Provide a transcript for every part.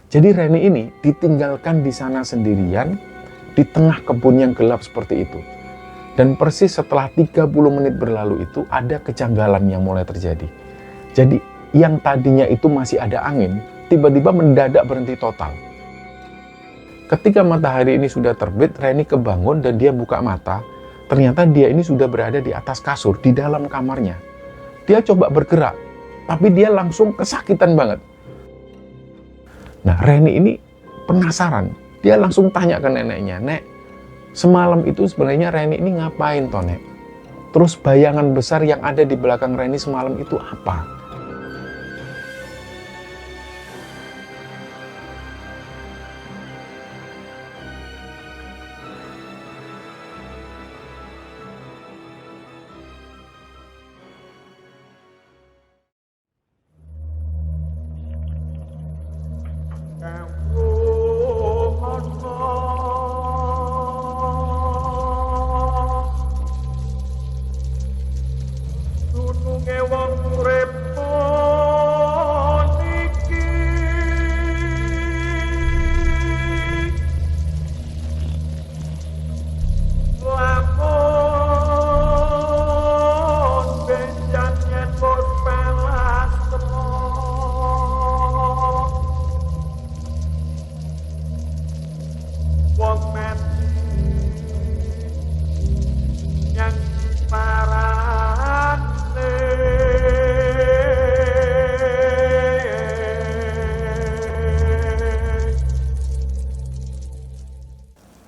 Jadi Reni ini ditinggalkan di sana sendirian di tengah kebun yang gelap seperti itu. Dan persis setelah 30 menit berlalu itu ada kejanggalan yang mulai terjadi. Jadi yang tadinya itu masih ada angin, tiba-tiba mendadak berhenti total. Ketika matahari ini sudah terbit, Reni kebangun dan dia buka mata. Ternyata dia ini sudah berada di atas kasur, di dalam kamarnya. Dia coba bergerak, tapi dia langsung kesakitan banget. Nah, Reni ini penasaran. Dia langsung tanya ke neneknya, "Nek, semalam itu sebenarnya Reni ini ngapain toh, Nek? Terus bayangan besar yang ada di belakang Reni semalam itu apa?"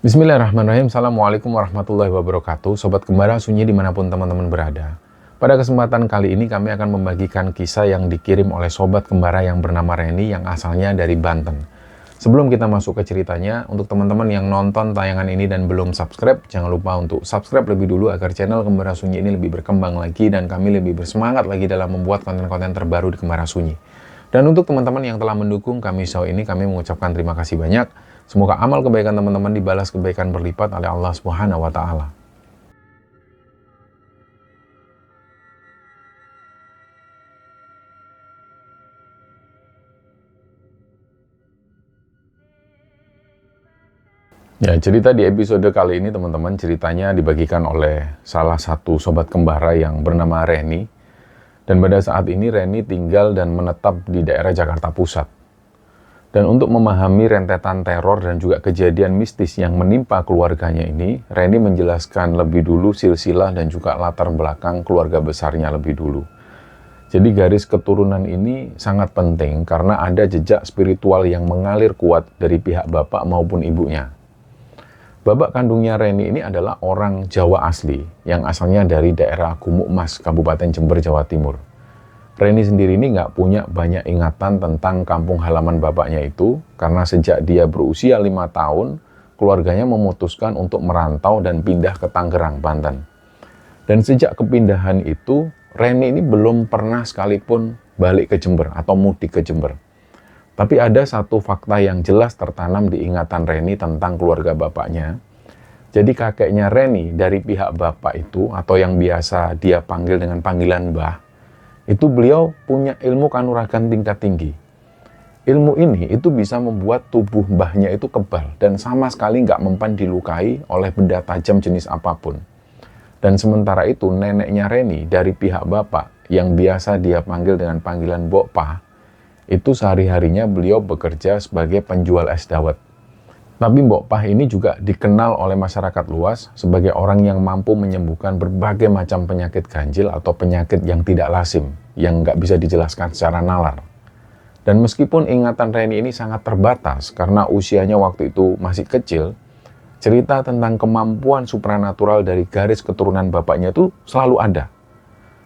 Bismillahirrahmanirrahim. Assalamualaikum warahmatullahi wabarakatuh. Sobat Kembara Sunyi dimanapun teman-teman berada. Pada kesempatan kali ini kami akan membagikan kisah yang dikirim oleh Sobat Kembara yang bernama Reni yang asalnya dari Banten. Sebelum kita masuk ke ceritanya, untuk teman-teman yang nonton tayangan ini dan belum subscribe, jangan lupa untuk subscribe lebih dulu agar channel Kembara Sunyi ini lebih berkembang lagi dan kami lebih bersemangat lagi dalam membuat konten-konten terbaru di Kembara Sunyi. Dan untuk teman-teman yang telah mendukung kami sejauh ini, kami mengucapkan terima kasih banyak. Semoga amal kebaikan teman-teman dibalas kebaikan berlipat oleh Allah Subhanahu wa Ta'ala. Ya, cerita di episode kali ini teman-teman ceritanya dibagikan oleh salah satu sobat kembara yang bernama Reni. Dan pada saat ini Reni tinggal dan menetap di daerah Jakarta Pusat. Dan untuk memahami rentetan teror dan juga kejadian mistis yang menimpa keluarganya ini, Reni menjelaskan lebih dulu silsilah dan juga latar belakang keluarga besarnya lebih dulu. Jadi garis keturunan ini sangat penting karena ada jejak spiritual yang mengalir kuat dari pihak bapak maupun ibunya. Bapak kandungnya Reni ini adalah orang Jawa asli yang asalnya dari daerah Gumukmas, Kabupaten Jember, Jawa Timur. Reni sendiri ini nggak punya banyak ingatan tentang kampung halaman bapaknya itu, karena sejak dia berusia 5 tahun, keluarganya memutuskan untuk merantau dan pindah ke Tangerang, Banten. Dan sejak kepindahan itu, Reni ini belum pernah sekalipun balik ke Jember atau mudik ke Jember. Tapi ada satu fakta yang jelas tertanam di ingatan Reni tentang keluarga bapaknya. Jadi kakeknya Reni dari pihak bapak itu, atau yang biasa dia panggil dengan panggilan Mbah, itu beliau punya ilmu kanuragan tingkat tinggi. Ilmu ini itu bisa membuat tubuh mbahnya itu kebal dan sama sekali nggak mempan dilukai oleh benda tajam jenis apapun. Dan sementara itu neneknya Reni dari pihak bapak yang biasa dia panggil dengan panggilan Mbok Pa, itu sehari-harinya beliau bekerja sebagai penjual es dawet. Tapi Mbok Pa ini juga dikenal oleh masyarakat luas sebagai orang yang mampu menyembuhkan berbagai macam penyakit ganjil atau penyakit yang tidak lazim, yang nggak bisa dijelaskan secara nalar. Dan meskipun ingatan Reni ini sangat terbatas karena usianya waktu itu masih kecil, cerita tentang kemampuan supranatural dari garis keturunan bapaknya itu selalu ada.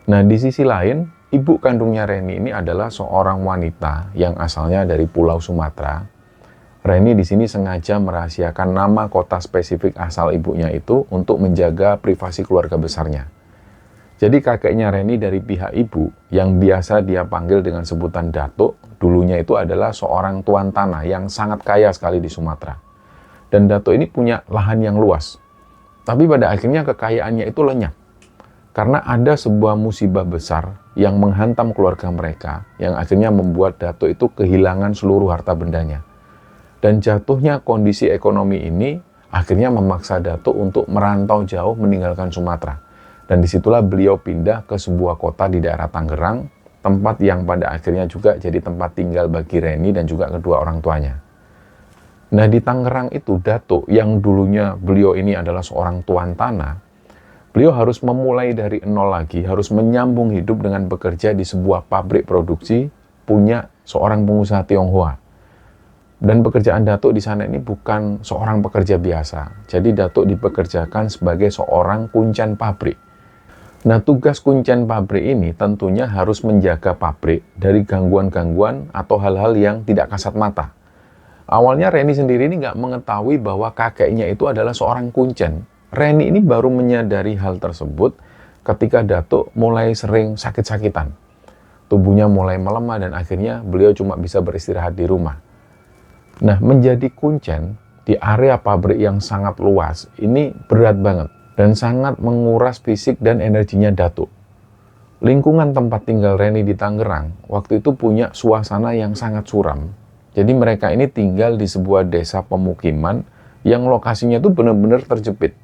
Nah, di sisi lain, ibu kandungnya Reni ini adalah seorang wanita yang asalnya dari Pulau Sumatera. Reni di sini sengaja merahasiakan nama kota spesifik asal ibunya itu untuk menjaga privasi keluarga besarnya. Jadi kakeknya Reni dari pihak ibu yang biasa dia panggil dengan sebutan Datuk, dulunya itu adalah seorang tuan tanah yang sangat kaya sekali di Sumatera. Dan Datuk ini punya lahan yang luas. Tapi pada akhirnya kekayaannya itu lenyap. Karena ada sebuah musibah besar yang menghantam keluarga mereka, yang akhirnya membuat Datuk itu kehilangan seluruh harta bendanya. Dan jatuhnya kondisi ekonomi ini akhirnya memaksa Datuk untuk merantau jauh meninggalkan Sumatera. Dan disitulah beliau pindah ke sebuah kota di daerah Tangerang, tempat yang pada akhirnya juga jadi tempat tinggal bagi Reni dan juga kedua orang tuanya. Nah, di Tangerang itu Datuk yang dulunya beliau ini adalah seorang tuan tanah, beliau harus memulai dari nol lagi, harus menyambung hidup dengan bekerja di sebuah pabrik produksi punya seorang pengusaha Tionghoa. Dan pekerjaan Datuk di sana ini bukan seorang pekerja biasa. Jadi Datuk dipekerjakan sebagai seorang kuncen pabrik. Nah, tugas kuncen pabrik ini tentunya harus menjaga pabrik dari gangguan-gangguan atau hal-hal yang tidak kasat mata. Awalnya Reni sendiri ini nggak mengetahui bahwa kakeknya itu adalah seorang kuncen. Reni ini baru menyadari hal tersebut ketika Datuk mulai sering sakit-sakitan. Tubuhnya mulai melemah dan akhirnya beliau cuma bisa beristirahat di rumah. Nah, menjadi kuncen di area pabrik yang sangat luas, ini berat banget dan sangat menguras fisik dan energinya Datuk. Lingkungan tempat tinggal Reni di Tangerang, waktu itu punya suasana yang sangat suram. Jadi mereka ini tinggal di sebuah desa pemukiman yang lokasinya itu benar-benar terjepit.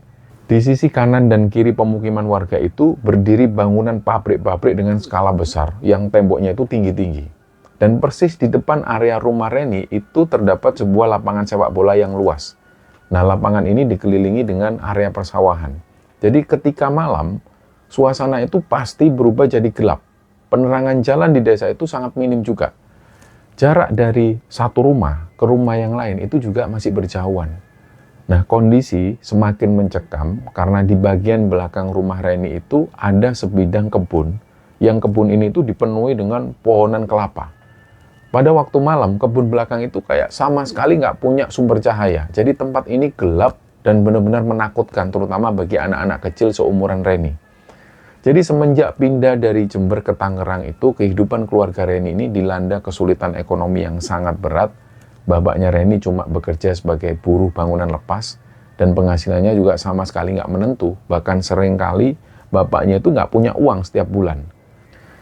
Di sisi kanan dan kiri pemukiman warga itu berdiri bangunan pabrik-pabrik dengan skala besar yang temboknya itu tinggi-tinggi. Dan persis di depan area rumah Reni itu terdapat sebuah lapangan sepak bola yang luas. Nah, lapangan ini dikelilingi dengan area persawahan. Jadi ketika malam, suasana itu pasti berubah jadi gelap. Penerangan jalan di desa itu sangat minim juga. Jarak dari satu rumah ke rumah yang lain itu juga masih berjauhan. Nah, kondisi semakin mencekam karena di bagian belakang rumah Reni itu ada sebidang kebun. Yang kebun ini itu dipenuhi dengan pohonan kelapa. Pada waktu malam, kebun belakang itu kayak sama sekali nggak punya sumber cahaya. Jadi tempat ini gelap dan benar-benar menakutkan, terutama bagi anak-anak kecil seumuran Reni. Jadi semenjak pindah dari Jember ke Tangerang itu, kehidupan keluarga Reni ini dilanda kesulitan ekonomi yang sangat berat. Bapaknya Reni cuma bekerja sebagai buruh bangunan lepas, dan penghasilannya juga sama sekali nggak menentu. Bahkan seringkali bapaknya itu nggak punya uang setiap bulan.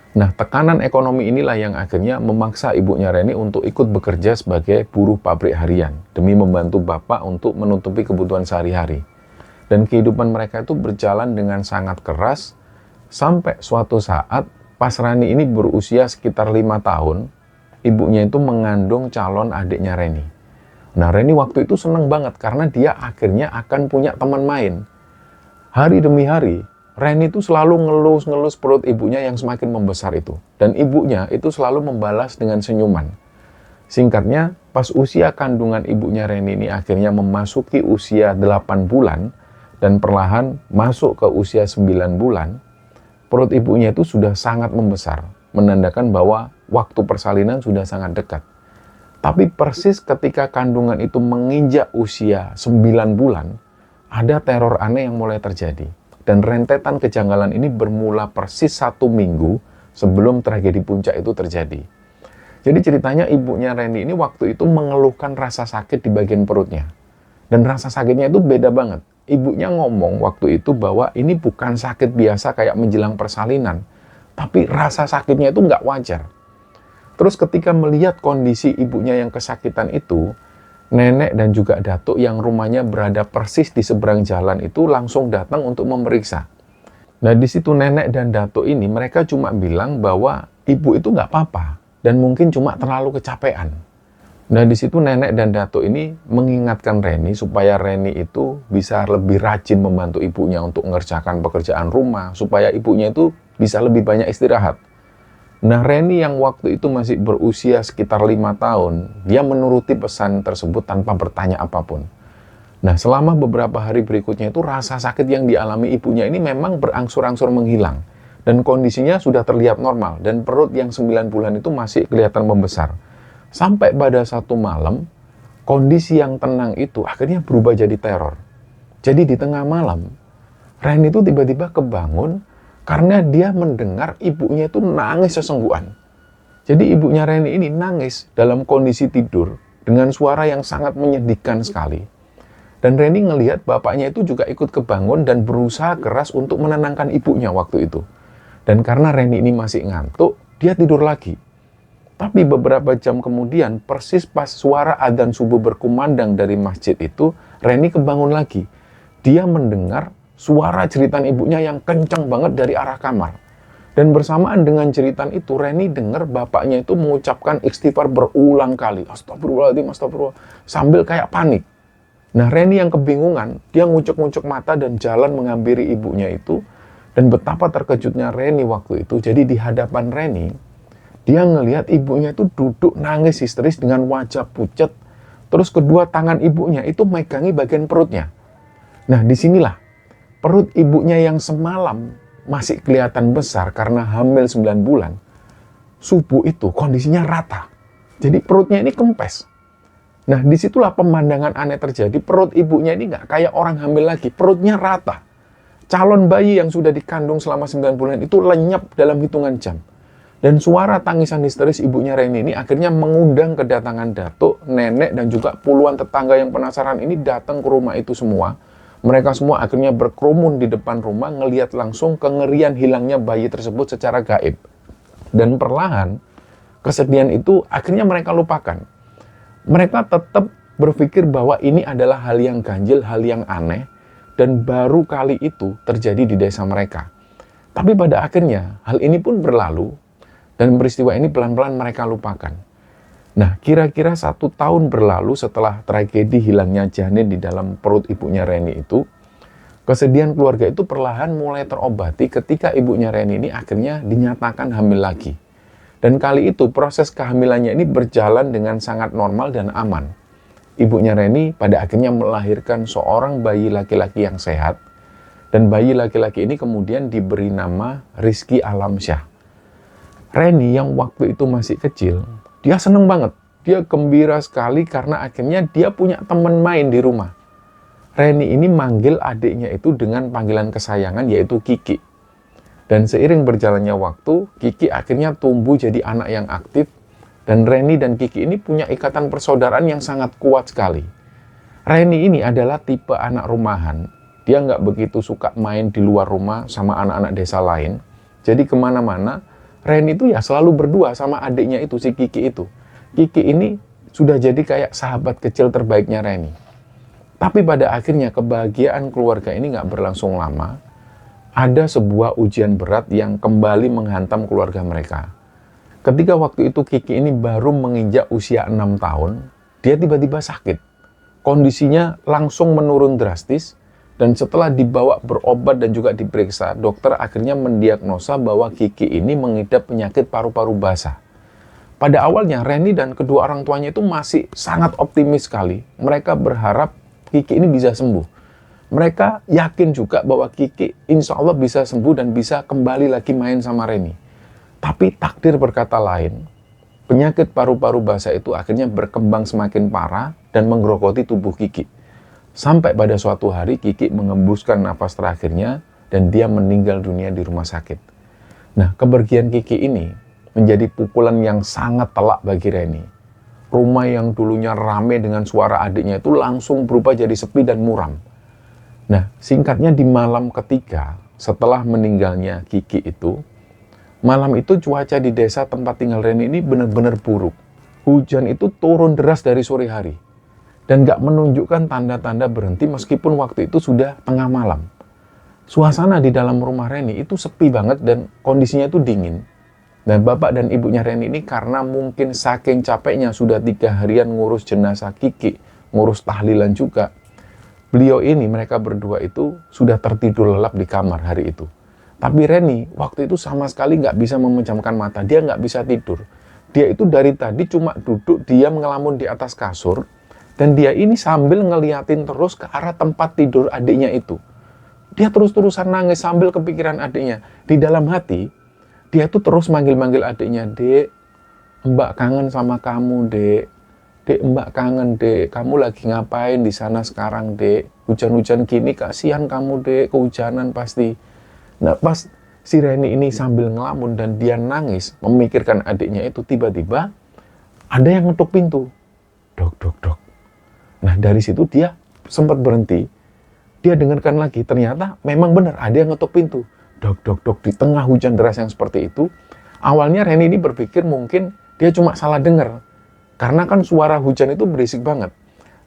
Nah, tekanan ekonomi inilah yang akhirnya memaksa ibunya Reni untuk ikut bekerja sebagai buruh pabrik harian demi membantu bapak untuk menutupi kebutuhan sehari-hari. Dan kehidupan mereka itu berjalan dengan sangat keras sampai suatu saat pas Reni ini berusia sekitar 5 tahun, ibunya itu mengandung calon adiknya Reni. Nah, Reni waktu itu seneng banget karena dia akhirnya akan punya teman main. Hari demi hari, Reni itu selalu ngelus-ngelus perut ibunya yang semakin membesar itu. Dan ibunya itu selalu membalas dengan senyuman. Singkatnya, pas usia kandungan ibunya Reni ini akhirnya memasuki usia 8 bulan dan perlahan masuk ke usia 9 bulan, perut ibunya itu sudah sangat membesar, menandakan bahwa waktu persalinan sudah sangat dekat. Tapi persis ketika kandungan itu menginjak usia 9 bulan, ada teror aneh yang mulai terjadi. Dan rentetan kejanggalan ini bermula persis 1 minggu sebelum tragedi puncak itu terjadi. Jadi ceritanya ibunya Reni ini waktu itu mengeluhkan rasa sakit di bagian perutnya. Dan rasa sakitnya itu beda banget. Ibunya ngomong waktu itu bahwa ini bukan sakit biasa kayak menjelang persalinan. Tapi rasa sakitnya itu nggak wajar. Terus ketika melihat kondisi ibunya yang kesakitan itu, nenek dan juga datuk yang rumahnya berada persis di seberang jalan itu langsung datang untuk memeriksa. Nah, di situ nenek dan datuk ini mereka cuma bilang bahwa ibu itu nggak apa-apa dan mungkin cuma terlalu kecapean. Nah, di situ nenek dan datuk ini mengingatkan Reni supaya Reni itu bisa lebih rajin membantu ibunya untuk mengerjakan pekerjaan rumah, supaya ibunya itu bisa lebih banyak istirahat. Nah, Reni yang waktu itu masih berusia sekitar 5 tahun, dia menuruti pesan tersebut tanpa bertanya apapun. Nah, selama beberapa hari berikutnya itu rasa sakit yang dialami ibunya ini memang berangsur-angsur menghilang. Dan kondisinya sudah terlihat normal, dan perut yang 9 bulan itu masih kelihatan membesar. Sampai pada satu malam, kondisi yang tenang itu akhirnya berubah jadi teror. Jadi di tengah malam, Reni itu tiba-tiba kebangun, karena dia mendengar ibunya itu nangis sesenggukan. Jadi ibunya Reni ini nangis dalam kondisi tidur dengan suara yang sangat menyedihkan sekali. Dan Reni ngelihat bapaknya itu juga ikut kebangun dan berusaha keras untuk menenangkan ibunya waktu itu. Dan karena Reni ini masih ngantuk, dia tidur lagi. Tapi beberapa jam kemudian, persis pas suara adzan subuh berkumandang dari masjid itu, Reni kebangun lagi. Dia mendengar suara jeritan ibunya yang kencang banget dari arah kamar. Dan bersamaan dengan jeritan itu, Reni dengar bapaknya itu mengucapkan istighfar berulang kali. Astagfirullahaladzim, astagfirullah. Sambil kayak panik. Nah, Reni yang kebingungan, dia ngucuk-ngucuk mata dan jalan menghampiri ibunya itu. Dan betapa terkejutnya Reni waktu itu. Jadi di hadapan Reni, dia ngelihat ibunya itu duduk nangis histeris dengan wajah pucat. Terus kedua tangan ibunya itu megangi bagian perutnya. Nah, disinilah perut ibunya yang semalam masih kelihatan besar karena hamil 9 bulan. Subuh itu kondisinya rata. Jadi perutnya ini kempes. Nah, disitulah pemandangan aneh terjadi. Perut ibunya ini nggak kayak orang hamil lagi. Perutnya rata. Calon bayi yang sudah dikandung selama 9 bulan itu lenyap dalam hitungan jam. Dan suara tangisan histeris ibunya Reni ini akhirnya mengundang kedatangan datuk, nenek, dan juga puluhan tetangga yang penasaran ini datang ke rumah itu semua. Mereka semua akhirnya berkerumun di depan rumah, ngelihat langsung kengerian hilangnya bayi tersebut secara gaib. Dan perlahan, kesedihan itu akhirnya mereka lupakan. Mereka tetap berpikir bahwa ini adalah hal yang ganjil, hal yang aneh, dan baru kali itu terjadi di desa mereka. Tapi pada akhirnya, hal ini pun berlalu, dan peristiwa ini pelan-pelan mereka lupakan. Nah, kira-kira 1 tahun berlalu setelah tragedi hilangnya janin di dalam perut ibunya Reni itu, kesedihan keluarga itu perlahan mulai terobati ketika ibunya Reni ini akhirnya dinyatakan hamil lagi. Dan kali itu proses kehamilannya ini berjalan dengan sangat normal dan aman. Ibunya Reni pada akhirnya melahirkan seorang bayi laki-laki yang sehat, dan bayi laki-laki ini kemudian diberi nama Rizky Alamsyah. Reni yang waktu itu masih kecil, dia seneng banget. Dia gembira sekali karena akhirnya dia punya teman main di rumah. Reni ini manggil adiknya itu dengan panggilan kesayangan yaitu Kiki. Dan seiring berjalannya waktu, Kiki akhirnya tumbuh jadi anak yang aktif. Dan Reni dan Kiki ini punya ikatan persaudaraan yang sangat kuat sekali. Reni ini adalah tipe anak rumahan. Dia nggak begitu suka main di luar rumah sama anak-anak desa lain. Jadi kemana-mana, Reni itu ya selalu berdua sama adiknya itu, si Kiki itu. Kiki ini sudah jadi kayak sahabat kecil terbaiknya Reni. Tapi pada akhirnya kebahagiaan keluarga ini nggak berlangsung lama. Ada sebuah ujian berat yang kembali menghantam keluarga mereka. Ketika waktu itu Kiki ini baru menginjak usia 6 tahun, dia tiba-tiba sakit. Kondisinya langsung menurun drastis. Dan setelah dibawa berobat dan juga diperiksa, dokter akhirnya mendiagnosa bahwa Kiki ini mengidap penyakit paru-paru basah. Pada awalnya, Reni dan kedua orang tuanya itu masih sangat optimis sekali. Mereka berharap Kiki ini bisa sembuh. Mereka yakin juga bahwa Kiki insya Allah bisa sembuh dan bisa kembali lagi main sama Reni. Tapi takdir berkata lain. Penyakit paru-paru basah itu akhirnya berkembang semakin parah dan menggerogoti tubuh Kiki. Sampai pada suatu hari Kiki mengembuskan nafas terakhirnya dan dia meninggal dunia di rumah sakit. Nah, kepergian Kiki ini menjadi pukulan yang sangat telak bagi Reni. Rumah yang dulunya ramai dengan suara adiknya itu langsung berubah jadi sepi dan muram. Nah, singkatnya di malam ketiga setelah meninggalnya Kiki itu, malam itu cuaca di desa tempat tinggal Reni ini benar-benar buruk. Hujan itu turun deras dari sore hari. Dan gak menunjukkan tanda-tanda berhenti meskipun waktu itu sudah tengah malam. Suasana di dalam rumah Reni itu sepi banget dan kondisinya itu dingin. Dan bapak dan ibunya Reni ini karena mungkin saking capeknya sudah 3 harian ngurus jenazah Kiki, ngurus tahlilan juga. Beliau ini, mereka berdua itu sudah tertidur lelap di kamar hari itu. Tapi Reni waktu itu sama sekali gak bisa memejamkan mata, dia gak bisa tidur. Dia itu dari tadi cuma duduk diam ngelamun di atas kasur. Dan dia ini sambil ngeliatin terus ke arah tempat tidur adiknya itu. Dia terus-terusan nangis sambil kepikiran adiknya. Di dalam hati, dia tuh terus manggil-manggil adiknya. Dek, Mbak kangen sama kamu, Dek. Dek, Mbak kangen, Dek. Kamu lagi ngapain di sana sekarang, Dek? Hujan-hujan gini, kasihan kamu, Dek. Kehujanan pasti. Nah, pas si Reni ini sambil ngelamun dan dia nangis, memikirkan adiknya itu, tiba-tiba ada yang ngetuk pintu. Dok, dok, dok. Nah, dari situ dia sempat berhenti. Dia dengarkan lagi, ternyata memang benar ada yang ngetuk pintu. Dok, dok, dok, di tengah hujan deras yang seperti itu. Awalnya Reni ini berpikir mungkin Dia cuma salah dengar. Karena kan suara hujan itu berisik banget.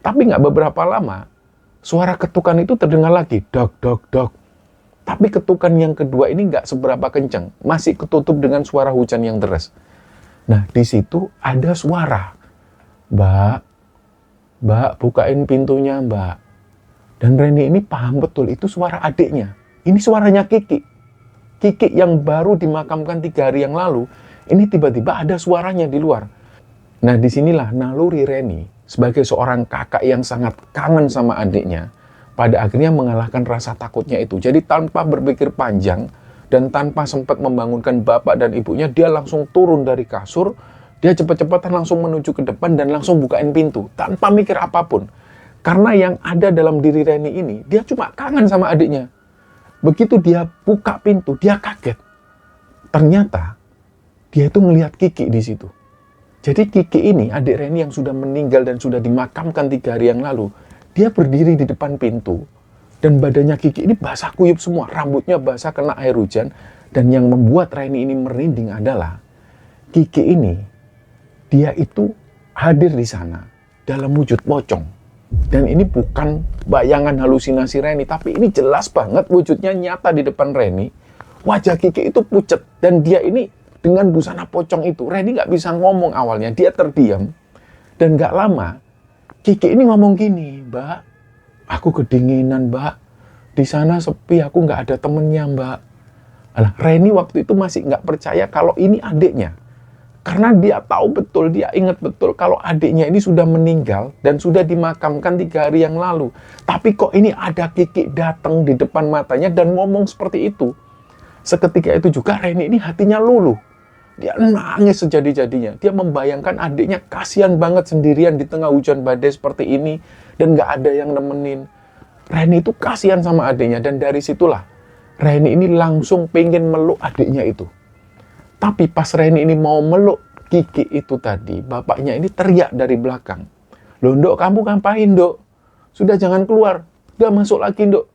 Tapi nggak beberapa lama, suara ketukan itu terdengar lagi. Dok, dok, dok. Tapi ketukan yang kedua ini nggak seberapa kenceng. Masih ketutup dengan suara hujan yang deras. Nah, di situ ada suara. Mbak, bukain pintunya, Mbak. Dan Reni ini paham betul, itu suara adiknya. Ini suaranya Kiki. Kiki yang baru dimakamkan 3 hari yang lalu, ini tiba-tiba ada suaranya di luar. Nah, disinilah naluri Reni sebagai seorang kakak yang sangat kangen sama adiknya, pada akhirnya mengalahkan rasa takutnya itu. Jadi tanpa berpikir panjang dan tanpa sempat membangunkan bapak dan ibunya, dia langsung turun dari kasur, dia cepet-cepetan langsung menuju ke depan dan langsung bukain pintu tanpa mikir apapun. Karena yang ada dalam diri Reni ini, dia cuma kangen sama adiknya. Begitu dia buka pintu, dia kaget. Ternyata dia itu ngelihat Kiki di situ. Jadi Kiki ini, adik Reni yang sudah meninggal dan sudah dimakamkan 3 hari yang lalu, dia berdiri di depan pintu, dan badannya Kiki ini basah kuyup semua, rambutnya basah kena air hujan, dan yang membuat Reni ini merinding adalah, Kiki ini, dia itu hadir di sana, dalam wujud pocong. Dan ini bukan bayangan halusinasi Reni, tapi ini jelas banget wujudnya nyata di depan Reni. Wajah Kiki itu pucet, dan dia ini dengan busana pocong itu, Reni nggak bisa ngomong awalnya, dia terdiam. Dan nggak lama, Kiki ini ngomong gini, Mbak, aku kedinginan, Mbak. Di sana sepi, aku nggak ada temennya, Mbak. Alah, Reni waktu itu masih nggak percaya kalau ini adiknya. Karena dia tahu betul, dia ingat betul kalau adiknya ini sudah meninggal dan sudah dimakamkan 3 hari yang lalu. Tapi kok ini ada Kiki datang di depan matanya dan ngomong seperti itu. Seketika itu juga Reni ini hatinya luluh. Dia nangis sejadi-jadinya. Dia membayangkan adiknya kasihan banget sendirian di tengah hujan badai seperti ini. Dan gak ada yang nemenin. Reni itu kasihan sama adiknya. Dan dari situlah Reni ini langsung pengen meluk adiknya itu. Tapi pas Reni ini mau meluk Kiki itu tadi, bapaknya ini teriak dari belakang. Loh, Ndok, kamu ngapain, Ndok? Sudah jangan keluar. Udah masuk lagi, Ndok.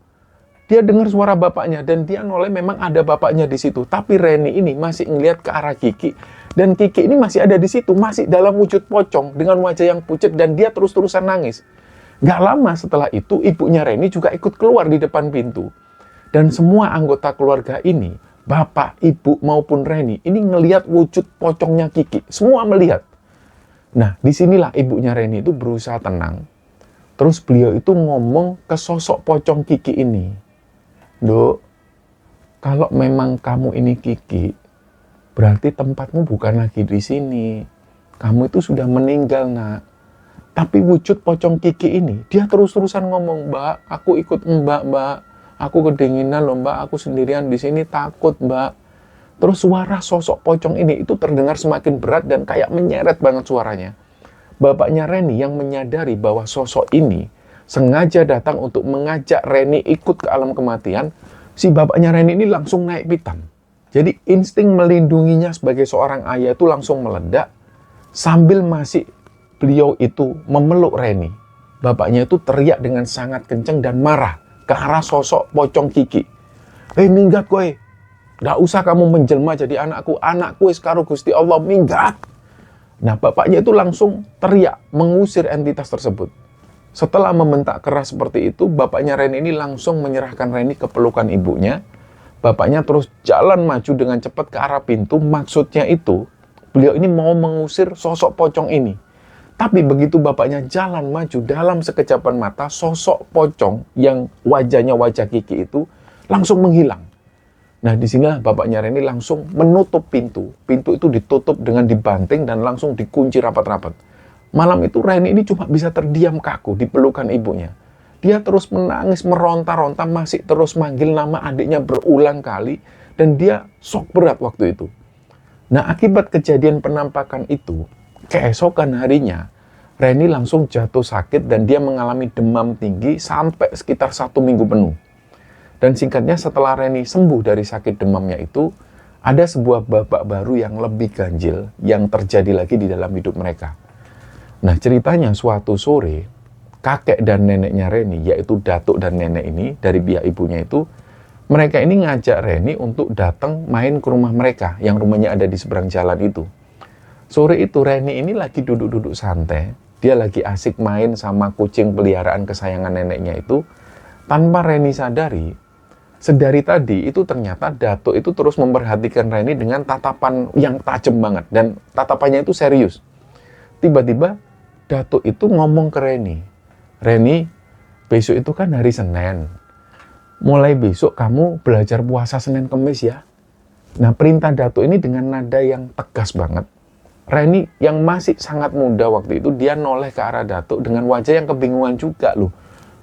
Dia dengar suara bapaknya dan dia noleh, memang ada bapaknya di situ. Tapi Reni ini masih ngelihat ke arah Kiki. Dan Kiki ini masih ada di situ, masih dalam wujud pocong dengan wajah yang pucat dan dia terus-terusan nangis. Gak lama setelah itu, ibunya Reni juga ikut keluar di depan pintu. Dan semua anggota keluarga ini, bapak, ibu maupun Reni, ini ngelihat wujud pocongnya Kiki. Semua melihat. Nah, disinilah ibunya Reni itu berusaha tenang. Terus beliau itu ngomong ke sosok pocong Kiki ini. Dok, kalau memang kamu ini Kiki, berarti tempatmu bukan lagi di sini. Kamu itu sudah meninggal, Nak. Tapi wujud pocong Kiki ini, dia terus-terusan ngomong, Mbak, aku ikut Mbak. Aku kedinginan loh, Mbak. Aku sendirian di sini, takut, Mbak. Terus suara sosok pocong ini itu terdengar semakin berat dan kayak menyeret banget suaranya. Bapaknya Reni yang menyadari bahwa sosok ini sengaja datang untuk mengajak Reni ikut ke alam kematian, si bapaknya Reni ini langsung naik pitam. Jadi insting melindunginya sebagai seorang ayah itu langsung meledak, sambil masih beliau itu memeluk Reni. Bapaknya itu teriak dengan sangat kencang dan marah ke arah sosok pocong Kiki. Minggat kowe, gak usah kamu menjelma jadi anakku karo Gusti Allah, minggat. Nah, bapaknya itu langsung teriak mengusir entitas tersebut. Setelah membentak keras seperti itu, bapaknya Reni ini langsung menyerahkan Reni ke pelukan ibunya. Bapaknya terus jalan maju dengan cepat ke arah pintu. Maksudnya itu, beliau ini mau mengusir sosok pocong ini. Tapi begitu bapaknya jalan maju, dalam sekejapan mata, sosok pocong yang wajahnya wajah Kiki itu langsung menghilang. Nah, disinilah bapaknya Reni langsung menutup pintu. Pintu itu ditutup dengan dibanting dan langsung dikunci rapat-rapat. Malam itu Reni ini cuma bisa terdiam kaku di pelukan ibunya. Dia terus menangis, meronta-ronta, masih terus manggil nama adiknya berulang kali, dan dia shock berat waktu itu. Nah, akibat kejadian penampakan itu, keesokan harinya, Reni langsung jatuh sakit dan dia mengalami demam tinggi sampai sekitar 1 minggu penuh. Dan singkatnya, setelah Reni sembuh dari sakit demamnya itu, ada sebuah babak baru yang lebih ganjil yang terjadi lagi di dalam hidup mereka. Nah, ceritanya suatu sore, kakek dan neneknya Reni, yaitu datuk dan nenek ini, dari pihak ibunya itu, mereka ini ngajak Reni untuk datang main ke rumah mereka, yang rumahnya ada di seberang jalan itu. Sore itu Reni ini lagi duduk-duduk santai, dia lagi asik main sama kucing peliharaan kesayangan neneknya itu. Tanpa Reni sadari, sedari tadi itu ternyata Datuk itu terus memperhatikan Reni dengan tatapan yang tajam banget. Dan tatapannya itu serius. Tiba-tiba Datuk itu ngomong ke Reni, "Reni, besok itu kan hari Senin. Mulai besok kamu belajar puasa Senin Kemis ya." Nah, perintah Datuk ini dengan nada yang tegas banget. Reni yang masih sangat muda waktu itu, dia noleh ke arah Datuk dengan wajah yang kebingungan juga loh.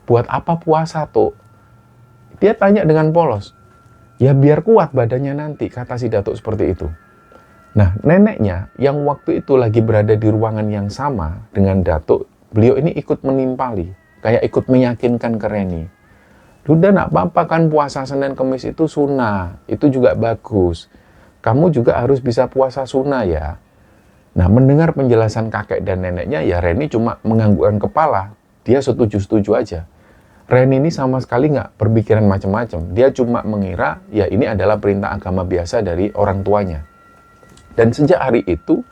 "Buat apa puasa, Tuk?" Dia tanya dengan polos. "Ya biar kuat badannya nanti," kata si Datuk seperti itu. Nah, neneknya yang waktu itu lagi berada di ruangan yang sama dengan Datuk, beliau ini ikut menimpali, kayak ikut meyakinkan ke Reni. "Udah nak apa-apa kan puasa Senin Kemis itu sunnah, itu juga bagus. Kamu juga harus bisa puasa sunnah ya." Nah, mendengar penjelasan kakek dan neneknya, ya Reni cuma menganggukkan kepala. Dia setuju-setuju aja. Reni ini sama sekali nggak berpikiran macam-macam. Dia cuma mengira, ya ini adalah perintah agama biasa dari orang tuanya. Dan sejak hari itu,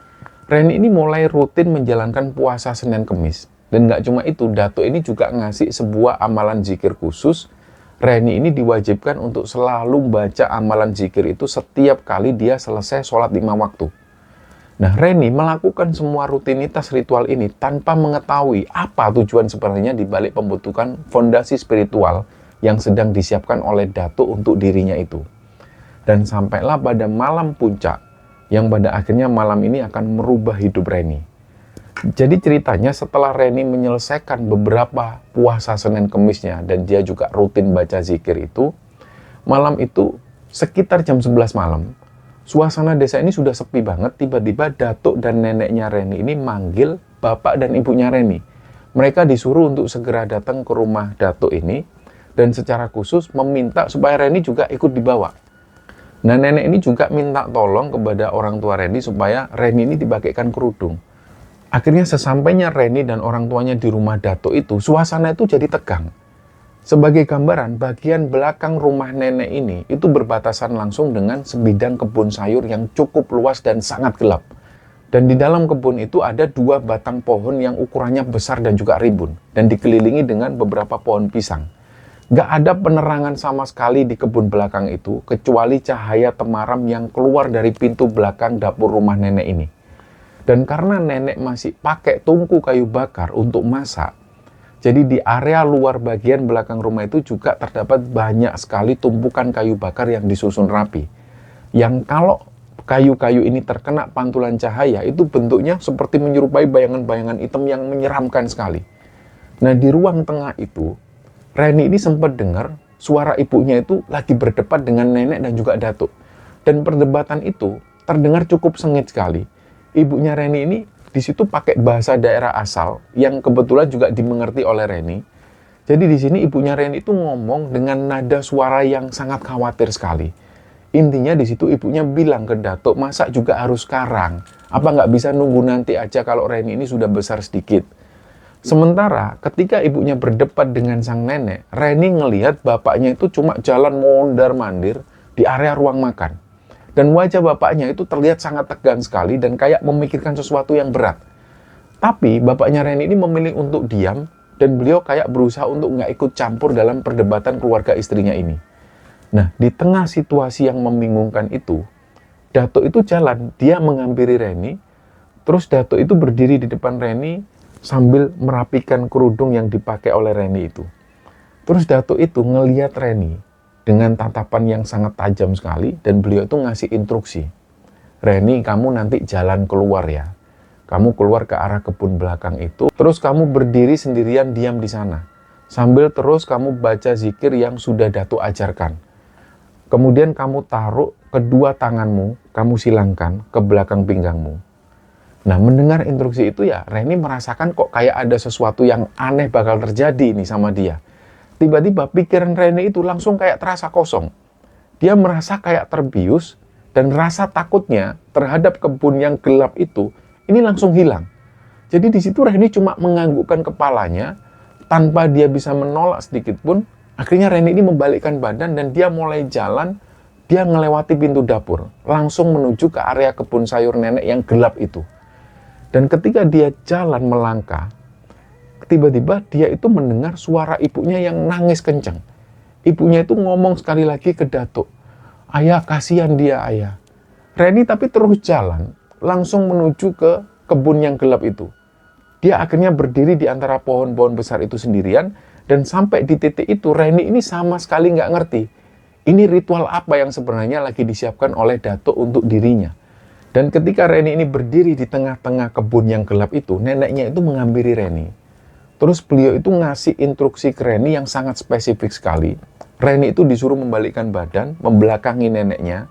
Reni ini mulai rutin menjalankan puasa Senin Kemis. Dan nggak cuma itu, Datuk ini juga ngasih sebuah amalan zikir khusus. Reni ini diwajibkan untuk selalu baca amalan zikir itu setiap kali dia selesai sholat 5 waktu. Nah, Reni melakukan semua rutinitas ritual ini tanpa mengetahui apa tujuan sebenarnya di balik pembentukan fondasi spiritual yang sedang disiapkan oleh Datuk untuk dirinya itu. Dan sampailah pada malam puncak, yang pada akhirnya malam ini akan merubah hidup Reni. Jadi ceritanya setelah Reni menyelesaikan beberapa puasa Senin Kemisnya dan dia juga rutin baca zikir itu, malam itu sekitar jam 11 malam, suasana desa ini sudah sepi banget. Tiba-tiba Datuk dan neneknya Reni ini manggil bapak dan ibunya Reni. Mereka disuruh untuk segera datang ke rumah Datuk ini dan secara khusus meminta supaya Reni juga ikut dibawa. Nah, nenek ini juga minta tolong kepada orang tua Reni supaya Reni ini dipakaikan kerudung. Akhirnya sesampainya Reni dan orang tuanya di rumah Datuk itu, suasana itu jadi tegang. Sebagai gambaran, bagian belakang rumah nenek ini itu berbatasan langsung dengan sebidang kebun sayur yang cukup luas dan sangat gelap. Dan di dalam kebun itu ada 2 batang pohon yang ukurannya besar dan juga rimbun. Dan dikelilingi dengan beberapa pohon pisang. Gak ada penerangan sama sekali di kebun belakang itu, kecuali cahaya temaram yang keluar dari pintu belakang dapur rumah nenek ini. Dan karena nenek masih pakai tungku kayu bakar untuk masak, jadi di area luar bagian belakang rumah itu juga terdapat banyak sekali tumpukan kayu bakar yang disusun rapi. Yang kalau kayu-kayu ini terkena pantulan cahaya, itu bentuknya seperti menyerupai bayangan-bayangan hitam yang menyeramkan sekali. Nah, di ruang tengah itu, Reni ini sempat dengar suara ibunya itu lagi berdebat dengan nenek dan juga Datuk. Dan perdebatan itu terdengar cukup sengit sekali. Ibunya Reni ini di situ pakai bahasa daerah asal yang kebetulan juga dimengerti oleh Reni. Jadi di sini ibunya Reni itu ngomong dengan nada suara yang sangat khawatir sekali. Intinya di situ ibunya bilang ke Datuk, "Masak juga harus sekarang. Apa nggak bisa nunggu nanti aja kalau Reni ini sudah besar sedikit?" Sementara ketika ibunya berdebat dengan sang nenek, Reni ngelihat bapaknya itu cuma jalan mondar-mandir di area ruang makan. Dan wajah bapaknya itu terlihat sangat tegang sekali dan kayak memikirkan sesuatu yang berat. Tapi bapaknya Reni ini memilih untuk diam dan beliau kayak berusaha untuk nggak ikut campur dalam perdebatan keluarga istrinya ini. Nah, di tengah situasi yang membingungkan itu, Datuk itu jalan, dia menghampiri Reni, terus Datuk itu berdiri di depan Reni sambil merapikan kerudung yang dipakai oleh Reni itu. Terus Datuk itu ngelihat Reni dengan tatapan yang sangat tajam sekali dan beliau itu ngasih instruksi. "Reni, kamu nanti jalan keluar ya. Kamu keluar ke arah kebun belakang itu, terus kamu berdiri sendirian diam di sana. Sambil terus kamu baca zikir yang sudah Datuk ajarkan. Kemudian kamu taruh kedua tanganmu, kamu silangkan ke belakang pinggangmu." Nah, mendengar instruksi itu ya, Reni merasakan kok kayak ada sesuatu yang aneh bakal terjadi nih sama dia. Tiba-tiba pikiran Reni itu langsung kayak terasa kosong. Dia merasa kayak terbius dan rasa takutnya terhadap kebun yang gelap itu ini langsung hilang. Jadi di situ Reni cuma menganggukkan kepalanya tanpa dia bisa menolak sedikit pun. Akhirnya Reni ini membalikkan badan dan dia mulai jalan. Dia melewati pintu dapur, langsung menuju ke area kebun sayur nenek yang gelap itu. Dan ketika dia jalan melangkah, tiba-tiba dia itu mendengar suara ibunya yang nangis kencang. Ibunya itu ngomong sekali lagi ke Datuk, "Ayah, kasihan dia, ayah." Reni tapi terus jalan, langsung menuju ke kebun yang gelap itu. Dia akhirnya berdiri di antara pohon-pohon besar itu sendirian, dan sampai di titik itu Reni ini sama sekali nggak ngerti. Ini ritual apa yang sebenarnya lagi disiapkan oleh Datuk untuk dirinya. Dan ketika Reni ini berdiri di tengah-tengah kebun yang gelap itu, neneknya itu menghampiri Reni. Terus beliau itu ngasih instruksi ke Reni yang sangat spesifik sekali. Reni itu disuruh membalikkan badan, membelakangi neneknya,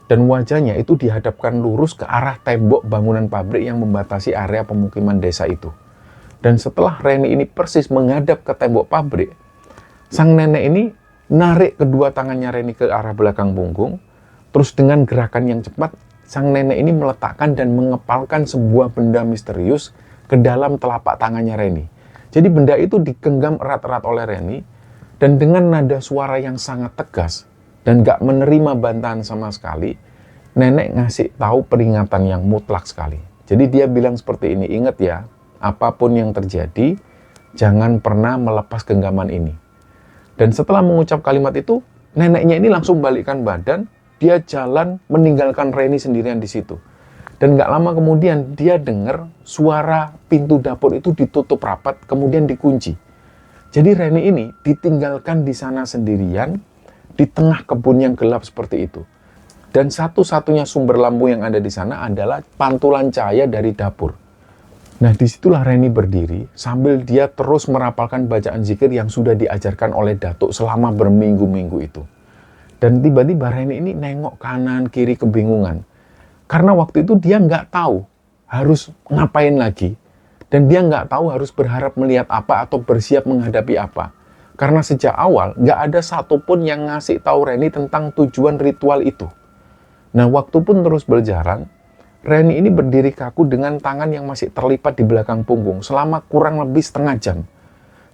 dan wajahnya itu dihadapkan lurus ke arah tembok bangunan pabrik yang membatasi area pemukiman desa itu. Dan setelah Reni ini persis menghadap ke tembok pabrik, sang nenek ini narik kedua tangannya Reni ke arah belakang punggung, terus dengan gerakan yang cepat, sang nenek ini meletakkan dan mengepalkan sebuah benda misterius ke dalam telapak tangannya Reni. Jadi benda itu digenggam erat-erat oleh Reni, dan dengan nada suara yang sangat tegas, dan gak menerima bantahan sama sekali, nenek ngasih tahu peringatan yang mutlak sekali. Jadi dia bilang seperti ini, "Ingat ya, apapun yang terjadi, jangan pernah melepas genggaman ini." Dan setelah mengucap kalimat itu, neneknya ini langsung balikkan badan, dia jalan meninggalkan Reni sendirian di situ. Dan gak lama kemudian dia dengar suara pintu dapur itu ditutup rapat, kemudian dikunci. Jadi Reni ini ditinggalkan di sana sendirian, di tengah kebun yang gelap seperti itu. Dan satu-satunya sumber lampu yang ada di sana adalah pantulan cahaya dari dapur. Nah, disitulah Reni berdiri sambil dia terus merapalkan bacaan zikir yang sudah diajarkan oleh Datuk selama berminggu-minggu itu. Dan tiba-tiba Reni ini nengok kanan kiri kebingungan. Karena waktu itu dia nggak tahu harus ngapain lagi. Dan dia nggak tahu harus berharap melihat apa atau bersiap menghadapi apa. Karena sejak awal nggak ada satupun yang ngasih tahu Reni tentang tujuan ritual itu. Nah, waktu pun terus berjalan. Reni ini berdiri kaku dengan tangan yang masih terlipat di belakang punggung selama kurang lebih setengah jam.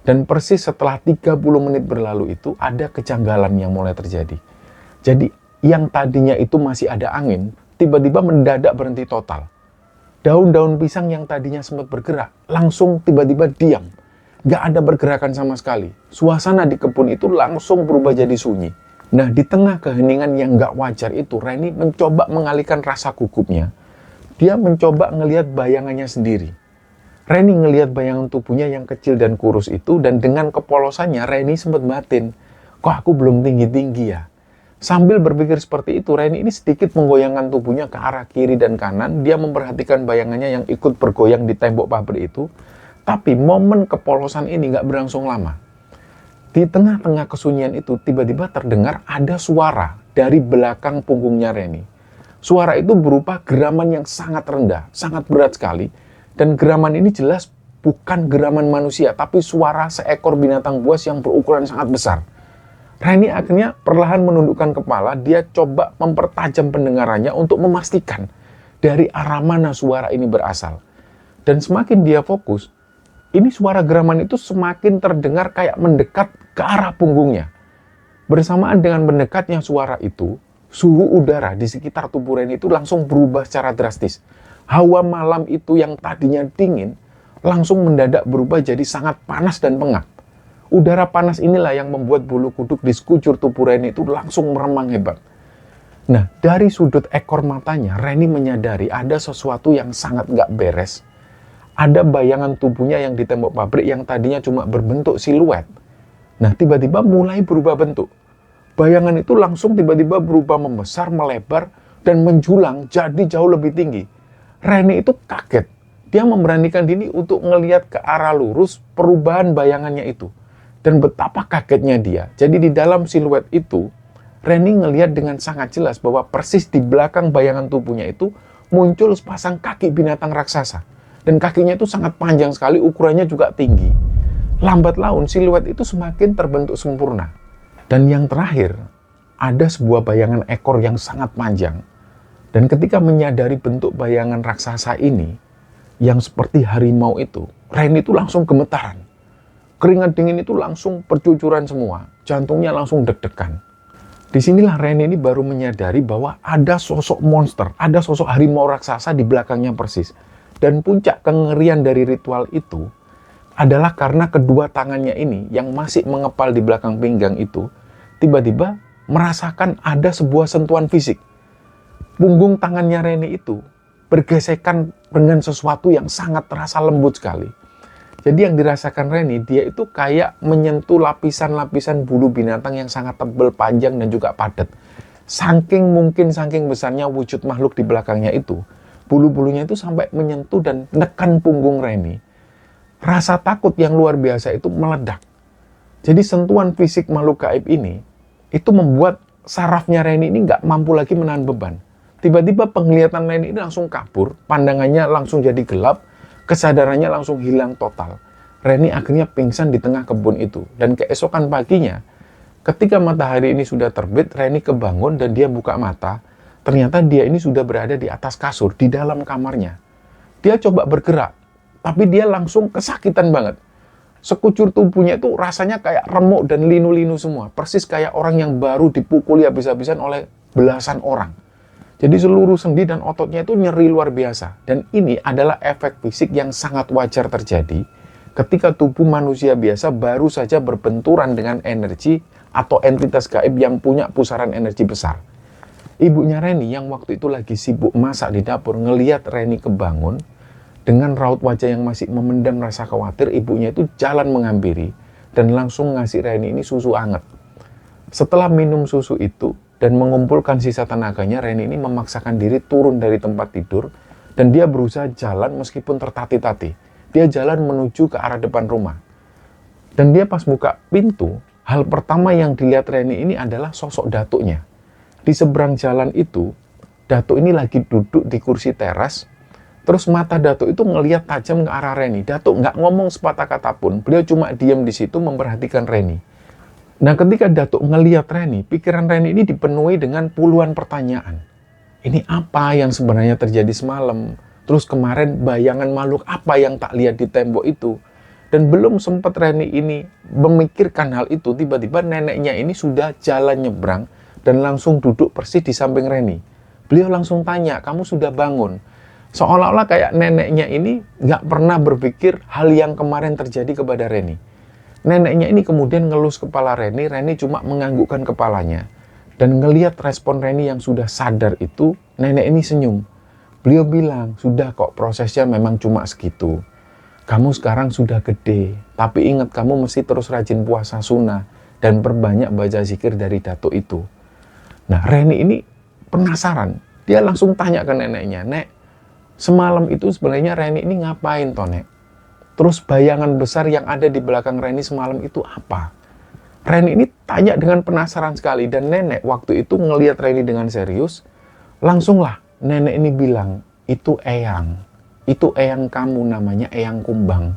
Dan persis setelah 30 menit berlalu itu ada kejanggalan yang mulai terjadi. Jadi yang tadinya itu masih ada angin, tiba-tiba mendadak berhenti total. Daun-daun pisang yang tadinya sempat bergerak, langsung tiba-tiba diam. Gak ada pergerakan sama sekali. Suasana di kebun itu langsung berubah jadi sunyi. Nah, di tengah keheningan yang gak wajar itu, Reni mencoba mengalihkan rasa gugupnya. Dia mencoba ngelihat bayangannya sendiri. Reni ngelihat bayangan tubuhnya yang kecil dan kurus itu, dan dengan kepolosannya Reni sempat batin, "Kok aku belum tinggi-tinggi ya?" Sambil berpikir seperti itu, Reni ini sedikit menggoyangkan tubuhnya ke arah kiri dan kanan. Dia memperhatikan bayangannya yang ikut bergoyang di tembok pabrik itu. Tapi momen kepolosan ini nggak berlangsung lama. Di tengah-tengah kesunyian itu, tiba-tiba terdengar ada suara dari belakang punggungnya Reni. Suara itu berupa geraman yang sangat rendah, sangat berat sekali. Dan geraman ini jelas bukan geraman manusia, tapi suara seekor binatang buas yang berukuran sangat besar. Reni akhirnya perlahan menundukkan kepala, dia coba mempertajam pendengarannya untuk memastikan dari arah mana suara ini berasal. Dan semakin dia fokus, ini suara geraman itu semakin terdengar kayak mendekat ke arah punggungnya. Bersamaan dengan mendekatnya suara itu, suhu udara di sekitar tubuh Reni itu langsung berubah secara drastis. Hawa malam itu yang tadinya dingin, langsung mendadak berubah jadi sangat panas dan pengap. Udara panas inilah yang membuat bulu kuduk di sekujur tubuh Reni itu langsung meremang hebat. Nah, dari sudut ekor matanya, Reni menyadari ada sesuatu yang sangat gak beres. Ada bayangan tubuhnya yang di tembok pabrik yang tadinya cuma berbentuk siluet. Nah, tiba-tiba mulai berubah bentuk. Bayangan itu langsung tiba-tiba berubah membesar, melebar, dan menjulang jadi jauh lebih tinggi. Reni itu kaget. Dia memberanikan diri untuk ngelihat ke arah lurus perubahan bayangannya itu. Dan betapa kagetnya dia. Jadi di dalam siluet itu, Reni ngelihat dengan sangat jelas bahwa persis di belakang bayangan tubuhnya itu muncul sepasang kaki binatang raksasa. Dan kakinya itu sangat panjang sekali, ukurannya juga tinggi. Lambat laun siluet itu semakin terbentuk sempurna. Dan yang terakhir, ada sebuah bayangan ekor yang sangat panjang. Dan ketika menyadari bentuk bayangan raksasa ini, yang seperti harimau itu, Reni itu langsung gemetaran. Keringat dingin itu langsung percucuran semua, jantungnya langsung deg-degan. Disinilah Reni ini baru menyadari bahwa ada sosok monster, ada sosok harimau raksasa di belakangnya persis. Dan puncak kengerian dari ritual itu adalah karena kedua tangannya ini yang masih mengepal di belakang pinggang itu tiba-tiba merasakan ada sebuah sentuhan fisik. Punggung tangannya Reni itu bergesekan dengan sesuatu yang sangat terasa lembut sekali. Jadi yang dirasakan Reni, dia itu kayak menyentuh lapisan-lapisan bulu binatang yang sangat tebal, panjang, dan juga padat. Saking besarnya wujud makhluk di belakangnya itu, bulu-bulunya itu sampai menyentuh dan nekan punggung Reni. Rasa takut yang luar biasa itu meledak. Jadi sentuhan fisik makhluk gaib ini, itu membuat sarafnya Reni ini nggak mampu lagi menahan beban. Tiba-tiba penglihatan Reni ini langsung kabur, pandangannya langsung jadi gelap, kesadarannya langsung hilang total. Reni akhirnya pingsan di tengah kebun itu. Dan keesokan paginya, ketika matahari ini sudah terbit, Reni kebangun dan dia buka mata. Ternyata dia ini sudah berada di atas kasur, di dalam kamarnya. Dia coba bergerak, tapi dia langsung kesakitan banget. Sekujur tubuhnya itu rasanya kayak remuk dan linu-linu semua. Persis kayak orang yang baru dipukuli habis-habisan oleh belasan orang. Jadi seluruh sendi dan ototnya itu nyeri luar biasa. Dan ini adalah efek fisik yang sangat wajar terjadi ketika tubuh manusia biasa baru saja berbenturan dengan energi atau entitas gaib yang punya pusaran energi besar. Ibunya Reni yang waktu itu lagi sibuk masak di dapur ngeliat Reni kebangun dengan raut wajah yang masih memendam rasa khawatir, ibunya itu jalan menghampiri dan langsung ngasih Reni ini susu hangat. Setelah minum susu itu dan mengumpulkan sisa tenaganya, Reni ini memaksakan diri turun dari tempat tidur dan dia berusaha jalan meskipun tertatih-tatih. Dia jalan menuju ke arah depan rumah. Dan dia pas buka pintu, hal pertama yang dilihat Reni ini adalah sosok datuknya. Di seberang jalan itu, datuk ini lagi duduk di kursi teras. Terus mata datuk itu ngelihat tajam ke arah Reni. Datuk nggak ngomong sepatah kata pun, beliau cuma diam di situ memperhatikan Reni. Nah, ketika datuk ngelihat Reni, pikiran Reni ini dipenuhi dengan puluhan pertanyaan. Ini apa yang sebenarnya terjadi semalam? Terus kemarin bayangan makhluk apa yang tak lihat di tembok itu? Dan belum sempat Reni ini memikirkan hal itu, tiba-tiba neneknya ini sudah jalan nyebrang dan langsung duduk persis di samping Reni. Beliau langsung tanya, kamu sudah bangun? Seolah-olah kayak neneknya ini nggak pernah berpikir hal yang kemarin terjadi kepada Reni. Neneknya ini kemudian ngelus kepala Reni cuma menganggukkan kepalanya. Dan ngelihat respon Reni yang sudah sadar itu, nenek ini senyum. Beliau bilang, sudah kok prosesnya memang cuma segitu. Kamu sekarang sudah gede, tapi ingat kamu mesti terus rajin puasa sunnah dan perbanyak baca zikir dari datuk itu. Nah, Reni ini penasaran. Dia langsung tanya ke neneknya, Nek, semalam itu sebenarnya Reni ini ngapain toh, Nek? Terus bayangan besar yang ada di belakang Reni semalam itu apa? Reni ini tanya dengan penasaran sekali dan nenek waktu itu ngelihat Reni dengan serius. Langsunglah nenek ini bilang, itu Eyang. Itu Eyang kamu namanya Eyang Kumbang.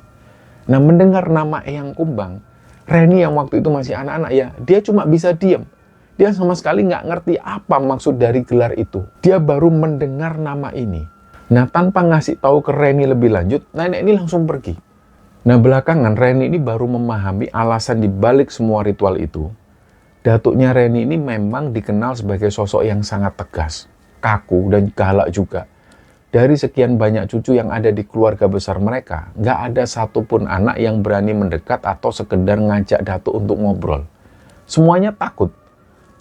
Nah, mendengar nama Eyang Kumbang, Reni yang waktu itu masih anak-anak ya, dia cuma bisa diam. Dia sama sekali nggak ngerti apa maksud dari gelar itu. Dia baru mendengar nama ini. Nah, tanpa ngasih tahu ke Reni lebih lanjut, nenek ini langsung pergi. Nah, belakangan Reni ini baru memahami alasan dibalik semua ritual itu. Datuknya Reni ini memang dikenal sebagai sosok yang sangat tegas, kaku, dan galak juga. Dari sekian banyak cucu yang ada di keluarga besar mereka, nggak ada satupun anak yang berani mendekat atau sekedar ngajak datuk untuk ngobrol. Semuanya takut.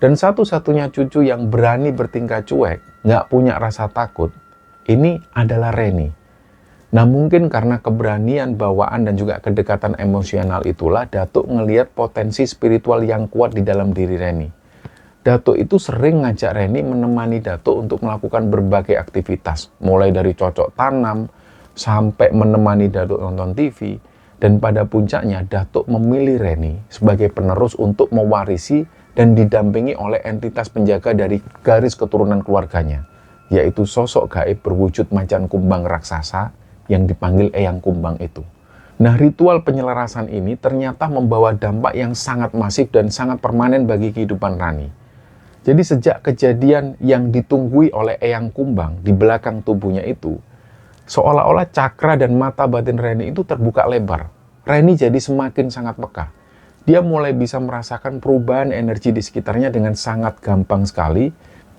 Dan satu-satunya cucu yang berani bertingkah cuek, nggak punya rasa takut, ini adalah Reni. Nah, mungkin karena keberanian bawaan dan juga kedekatan emosional itulah datuk ngelihat potensi spiritual yang kuat di dalam diri Reni. Datuk itu sering ngajak Reni menemani datuk untuk melakukan berbagai aktivitas, mulai dari cocok tanam sampai menemani datuk nonton TV, dan pada puncaknya datuk memilih Reni sebagai penerus untuk mewarisi dan didampingi oleh entitas penjaga dari garis keturunan keluarganya, yaitu sosok gaib berwujud macan kumbang raksasa yang dipanggil Eyang Kumbang itu. Nah, ritual penyelarasan ini ternyata membawa dampak yang sangat masif dan sangat permanen bagi kehidupan Rani. Jadi sejak kejadian yang ditunggui oleh Eyang Kumbang di belakang tubuhnya itu, seolah-olah cakra dan mata batin Reni itu terbuka lebar. Reni jadi semakin sangat peka. Dia mulai bisa merasakan perubahan energi di sekitarnya dengan sangat gampang sekali.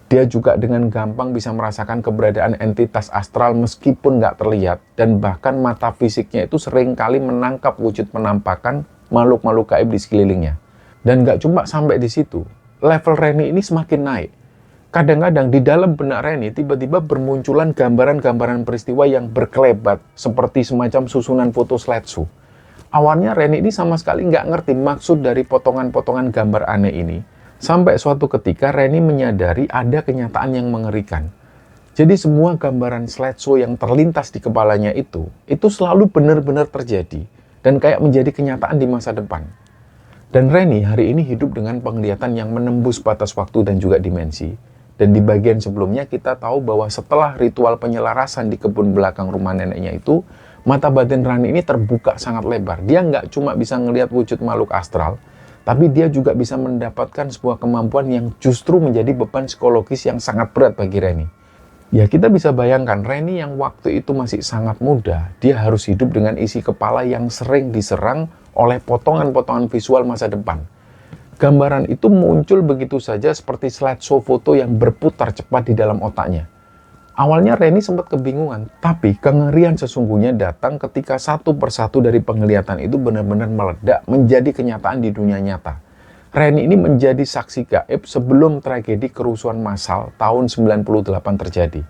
Dia juga dengan gampang bisa merasakan keberadaan entitas astral meskipun nggak terlihat, dan bahkan mata fisiknya itu seringkali menangkap wujud penampakan makhluk-makhluk gaib di sekelilingnya. Dan nggak cuma sampai di situ, level Reni ini semakin naik. Kadang-kadang di dalam benak Reni tiba-tiba bermunculan gambaran-gambaran peristiwa yang berkelebat seperti semacam susunan foto slideshow. Awalnya Reni ini sama sekali nggak ngerti maksud dari potongan-potongan gambar aneh ini. Sampai suatu ketika Reni menyadari ada kenyataan yang mengerikan. Jadi semua gambaran slideshow yang terlintas di kepalanya itu selalu benar-benar terjadi dan kayak menjadi kenyataan di masa depan. Dan Reni hari ini hidup dengan penglihatan yang menembus batas waktu dan juga dimensi. Dan di bagian sebelumnya kita tahu bahwa setelah ritual penyelarasan di kebun belakang rumah neneknya itu, mata batin Reni ini terbuka sangat lebar. Dia nggak cuma bisa ngelihat wujud makhluk astral, tapi dia juga bisa mendapatkan sebuah kemampuan yang justru menjadi beban psikologis yang sangat berat bagi Reni. Ya kita bisa bayangkan Reni yang waktu itu masih sangat muda, dia harus hidup dengan isi kepala yang sering diserang oleh potongan-potongan visual masa depan. Gambaran itu muncul begitu saja seperti slideshow foto yang berputar cepat di dalam otaknya. Awalnya Reni sempat kebingungan, tapi kengerian sesungguhnya datang ketika satu persatu dari penglihatan itu benar-benar meledak menjadi kenyataan di dunia nyata. Reni ini menjadi saksi gaib sebelum tragedi kerusuhan massal tahun 98 terjadi.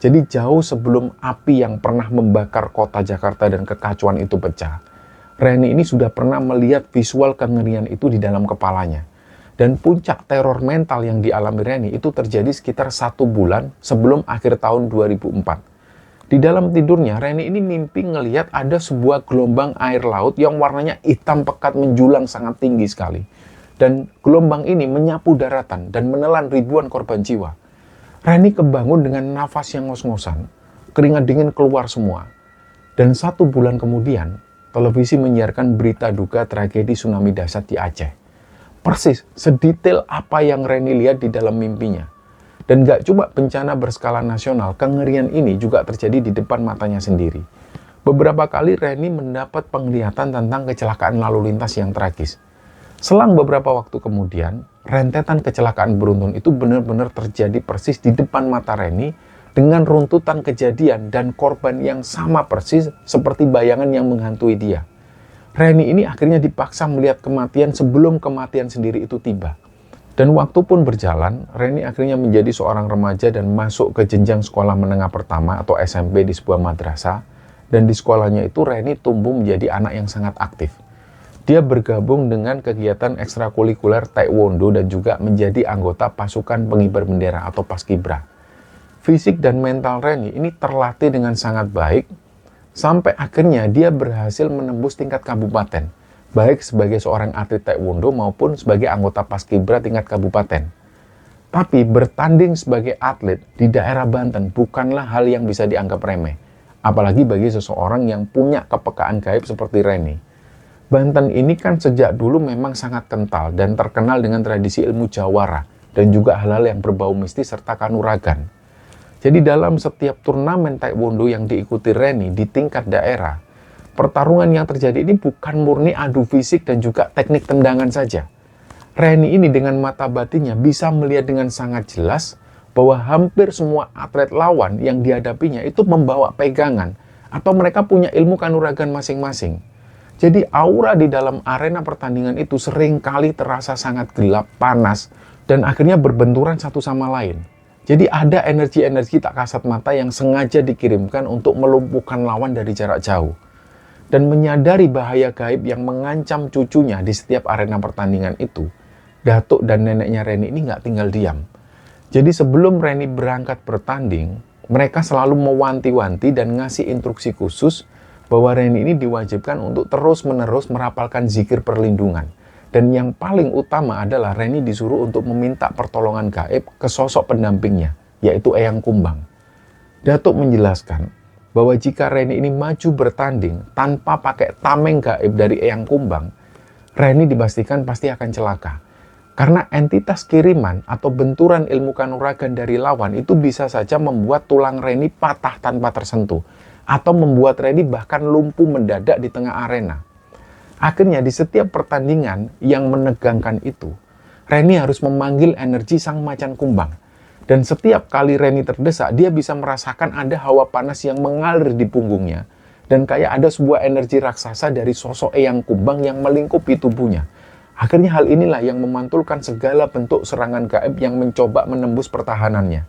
Jadi jauh sebelum api yang pernah membakar kota Jakarta dan kekacauan itu pecah, Reni ini sudah pernah melihat visual kengerian itu di dalam kepalanya. Dan puncak teror mental yang dialami Reni itu terjadi sekitar 1 bulan sebelum akhir tahun 2004. Di dalam tidurnya, Reni ini mimpi ngelihat ada sebuah gelombang air laut yang warnanya hitam pekat menjulang sangat tinggi sekali. Dan gelombang ini menyapu daratan dan menelan ribuan korban jiwa. Reni kebangun dengan nafas yang ngos-ngosan, keringat dingin keluar semua. Dan 1 bulan kemudian, televisi menyiarkan berita duka tragedi tsunami dahsyat di Aceh. Persis, sedetail apa yang Reni lihat di dalam mimpinya. Dan gak cuma bencana berskala nasional, kengerian ini juga terjadi di depan matanya sendiri. Beberapa kali Reni mendapat penglihatan tentang kecelakaan lalu lintas yang tragis. Selang beberapa waktu kemudian, rentetan kecelakaan beruntun itu benar-benar terjadi persis di depan mata Reni dengan runtutan kejadian dan korban yang sama persis seperti bayangan yang menghantui dia. Reni ini akhirnya dipaksa melihat kematian sebelum kematian sendiri itu tiba. Dan waktu pun berjalan, Reni akhirnya menjadi seorang remaja dan masuk ke jenjang sekolah menengah pertama atau SMP di sebuah madrasah. Dan di sekolahnya itu Reni tumbuh menjadi anak yang sangat aktif. Dia bergabung dengan kegiatan ekstrakurikuler Taekwondo dan juga menjadi anggota pasukan pengibar bendera atau Paskibra. Fisik dan mental Reni ini terlatih dengan sangat baik, sampai akhirnya dia berhasil menembus tingkat kabupaten, baik sebagai seorang atlet taekwondo maupun sebagai anggota paskibra tingkat kabupaten. Tapi bertanding sebagai atlet di daerah Banten bukanlah hal yang bisa dianggap remeh, apalagi bagi seseorang yang punya kepekaan gaib seperti Reni. Banten ini kan sejak dulu memang sangat kental dan terkenal dengan tradisi ilmu jawara dan juga hal-hal yang berbau mistis serta kanuragan. Jadi dalam setiap turnamen taekwondo yang diikuti Reni di tingkat daerah, pertarungan yang terjadi ini bukan murni adu fisik dan juga teknik tendangan saja. Reni ini dengan mata batinnya bisa melihat dengan sangat jelas bahwa hampir semua atlet lawan yang dihadapinya itu membawa pegangan atau mereka punya ilmu kanuragan masing-masing. Jadi aura di dalam arena pertandingan itu seringkali terasa sangat gelap, panas, dan akhirnya berbenturan satu sama lain. Jadi ada energi-energi tak kasat mata yang sengaja dikirimkan untuk melumpuhkan lawan dari jarak jauh. Dan menyadari bahaya gaib yang mengancam cucunya di setiap arena pertandingan itu, datuk dan neneknya Reni ini nggak tinggal diam. Jadi sebelum Reni berangkat bertanding, mereka selalu mewanti-wanti dan ngasih instruksi khusus bahwa Reni ini diwajibkan untuk terus-menerus merapalkan zikir perlindungan. Dan yang paling utama adalah Reni disuruh untuk meminta pertolongan gaib ke sosok pendampingnya, yaitu Eyang Kumbang. Datuk menjelaskan bahwa jika Reni ini maju bertanding tanpa pakai tameng gaib dari Eyang Kumbang, Reni dipastikan pasti akan celaka. Karena entitas kiriman atau benturan ilmu kanuragan dari lawan itu bisa saja membuat tulang Reni patah tanpa tersentuh, atau membuat Reni bahkan lumpuh mendadak di tengah arena. Akhirnya di setiap pertandingan yang menegangkan itu, Reni harus memanggil energi sang macan kumbang. Dan setiap kali Reni terdesak, dia bisa merasakan ada hawa panas yang mengalir di punggungnya. Dan kayak ada sebuah energi raksasa dari sosok Eyang Kumbang yang melingkupi tubuhnya. Akhirnya hal inilah yang memantulkan segala bentuk serangan gaib yang mencoba menembus pertahanannya.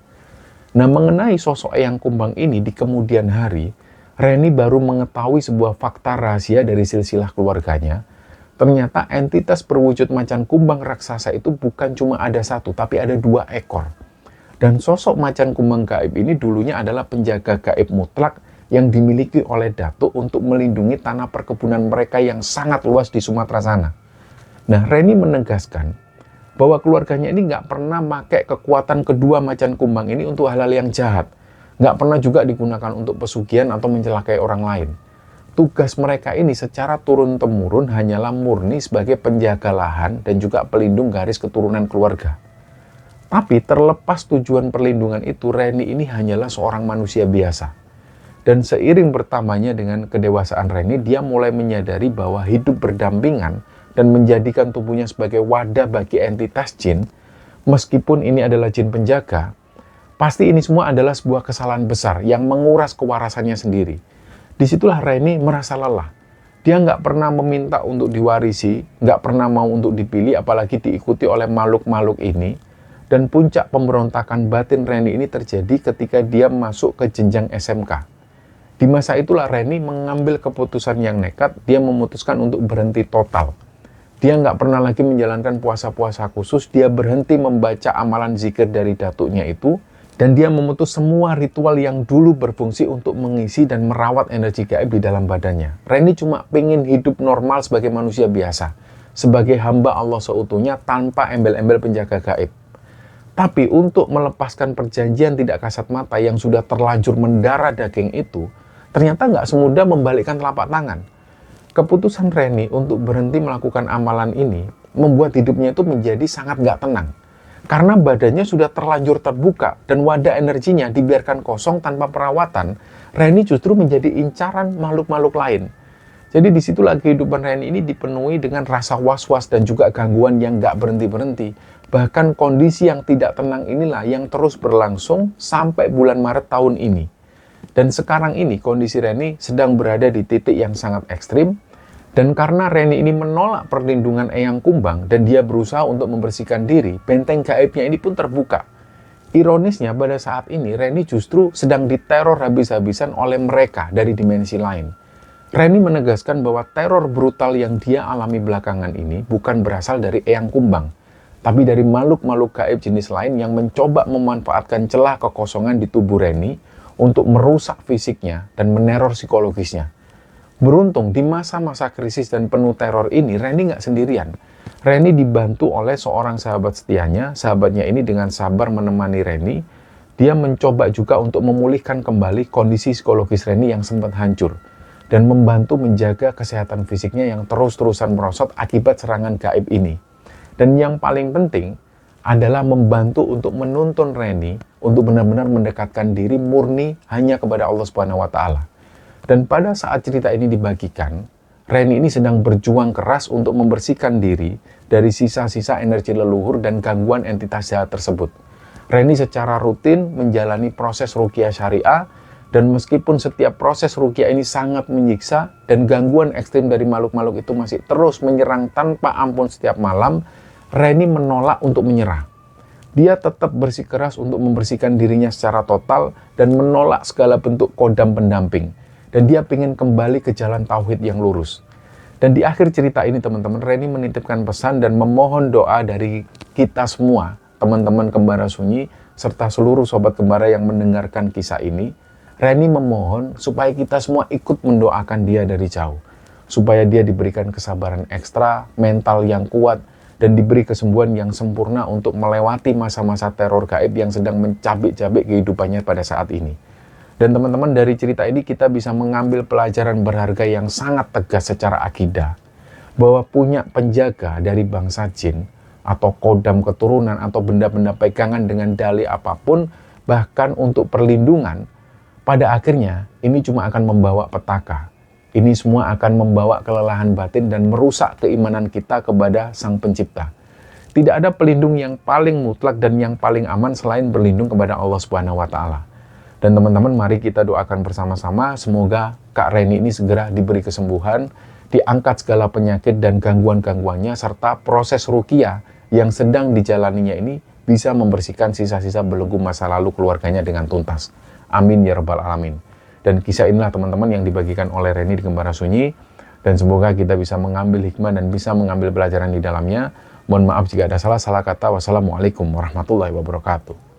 Nah, mengenai sosok Eyang Kumbang ini di kemudian hari, Reni baru mengetahui sebuah fakta rahasia dari silsilah keluarganya. Ternyata entitas berwujud macan kumbang raksasa itu bukan cuma ada satu, tapi ada 2 ekor. Dan sosok macan kumbang gaib ini dulunya adalah penjaga gaib mutlak yang dimiliki oleh Datuk untuk melindungi tanah perkebunan mereka yang sangat luas di Sumatera sana. Nah, Reni menegaskan bahwa keluarganya ini nggak pernah pakai kekuatan kedua macan kumbang ini untuk hal-hal yang jahat. Nggak pernah juga digunakan untuk pesugihan atau mencelakai orang lain. Tugas mereka ini secara turun-temurun hanyalah murni sebagai penjaga lahan dan juga pelindung garis keturunan keluarga. Tapi terlepas tujuan perlindungan itu, Reni ini hanyalah seorang manusia biasa. Dan seiring bertambahnya dengan kedewasaan Reni, dia mulai menyadari bahwa hidup berdampingan dan menjadikan tubuhnya sebagai wadah bagi entitas jin, meskipun ini adalah jin penjaga, pasti ini semua adalah sebuah kesalahan besar yang menguras kewarasannya sendiri. Disitulah Reni merasa lelah. Dia nggak pernah meminta untuk diwarisi, nggak pernah mau untuk dipilih, apalagi diikuti oleh makhluk-makhluk ini. Dan puncak pemberontakan batin Reni ini terjadi ketika dia masuk ke jenjang SMK. Di masa itulah Reni mengambil keputusan yang nekat, dia memutuskan untuk berhenti total. Dia nggak pernah lagi menjalankan puasa-puasa khusus, dia berhenti membaca amalan zikir dari datuknya itu, dan dia memutus semua ritual yang dulu berfungsi untuk mengisi dan merawat energi gaib di dalam badannya. Reni cuma pengen hidup normal sebagai manusia biasa, sebagai hamba Allah seutuhnya tanpa embel-embel penjaga gaib. Tapi untuk melepaskan perjanjian tidak kasat mata yang sudah terlanjur mendarah daging itu, ternyata nggak semudah membalikkan telapak tangan. Keputusan Reni untuk berhenti melakukan amalan ini membuat hidupnya itu menjadi sangat nggak tenang. Karena badannya sudah terlanjur terbuka dan wadah energinya dibiarkan kosong tanpa perawatan, Reni justru menjadi incaran makhluk-makhluk lain. Jadi disitulah kehidupan Reni ini dipenuhi dengan rasa was-was dan juga gangguan yang nggak berhenti-berhenti. Bahkan kondisi yang tidak tenang inilah yang terus berlangsung sampai bulan Maret tahun ini. Dan sekarang ini kondisi Reni sedang berada di titik yang sangat ekstrim. Dan karena Reni ini menolak perlindungan Eyang Kumbang dan dia berusaha untuk membersihkan diri, benteng gaibnya ini pun terbuka. Ironisnya pada saat ini Reni justru sedang diteror habis-habisan oleh mereka dari dimensi lain. Reni menegaskan bahwa teror brutal yang dia alami belakangan ini bukan berasal dari Eyang Kumbang, tapi dari makhluk-makhluk gaib jenis lain yang mencoba memanfaatkan celah kekosongan di tubuh Reni untuk merusak fisiknya dan meneror psikologisnya. Beruntung di masa-masa krisis dan penuh teror ini, Reni nggak sendirian. Reni dibantu oleh seorang sahabat setianya. Sahabatnya ini dengan sabar menemani Reni. Dia mencoba juga untuk memulihkan kembali kondisi psikologis Reni yang sempat hancur. Dan membantu menjaga kesehatan fisiknya yang terus-terusan merosot akibat serangan gaib ini. Dan yang paling penting adalah membantu untuk menuntun Reni untuk benar-benar mendekatkan diri murni hanya kepada Allah Subhanahu wa Ta'ala. Dan pada saat cerita ini dibagikan, Reni ini sedang berjuang keras untuk membersihkan diri dari sisa-sisa energi leluhur dan gangguan entitas jahat tersebut. Reni secara rutin menjalani proses ruqyah syariah, dan meskipun setiap proses ruqyah ini sangat menyiksa dan gangguan ekstrim dari makhluk-makhluk itu masih terus menyerang tanpa ampun setiap malam, Reni menolak untuk menyerah. Dia tetap bersikeras untuk membersihkan dirinya secara total dan menolak segala bentuk kodam pendamping. Dan dia ingin kembali ke jalan tauhid yang lurus. Dan di akhir cerita ini teman-teman, Reni menitipkan pesan dan memohon doa dari kita semua, teman-teman Kembara Sunyi, serta seluruh sobat Kembara yang mendengarkan kisah ini. Reni memohon supaya kita semua ikut mendoakan dia dari jauh. Supaya dia diberikan kesabaran ekstra, mental yang kuat, dan diberi kesembuhan yang sempurna untuk melewati masa-masa teror gaib yang sedang mencabik-cabik kehidupannya pada saat ini. Dan teman-teman, dari cerita ini kita bisa mengambil pelajaran berharga yang sangat tegas secara akidah. Bahwa punya penjaga dari bangsa jin, atau kodam keturunan, atau benda-benda pegangan dengan dalih apapun, bahkan untuk perlindungan, pada akhirnya ini cuma akan membawa petaka. Ini semua akan membawa kelelahan batin dan merusak keimanan kita kepada Sang Pencipta. Tidak ada pelindung yang paling mutlak dan yang paling aman selain berlindung kepada Allah Subhanahu wa Ta'ala. Dan teman-teman, mari kita doakan bersama-sama semoga Kak Reni ini segera diberi kesembuhan, diangkat segala penyakit dan gangguan-gangguannya, serta proses ruqyah yang sedang dijalaninya ini bisa membersihkan sisa-sisa belenggu masa lalu keluarganya dengan tuntas. Amin ya rabbal alamin. Dan kisah inilah teman-teman yang dibagikan oleh Reni di Gembala Sunyi, dan semoga kita bisa mengambil hikmah dan bisa mengambil pelajaran di dalamnya. Mohon maaf jika ada salah kata. Wassalamualaikum warahmatullahi wabarakatuh.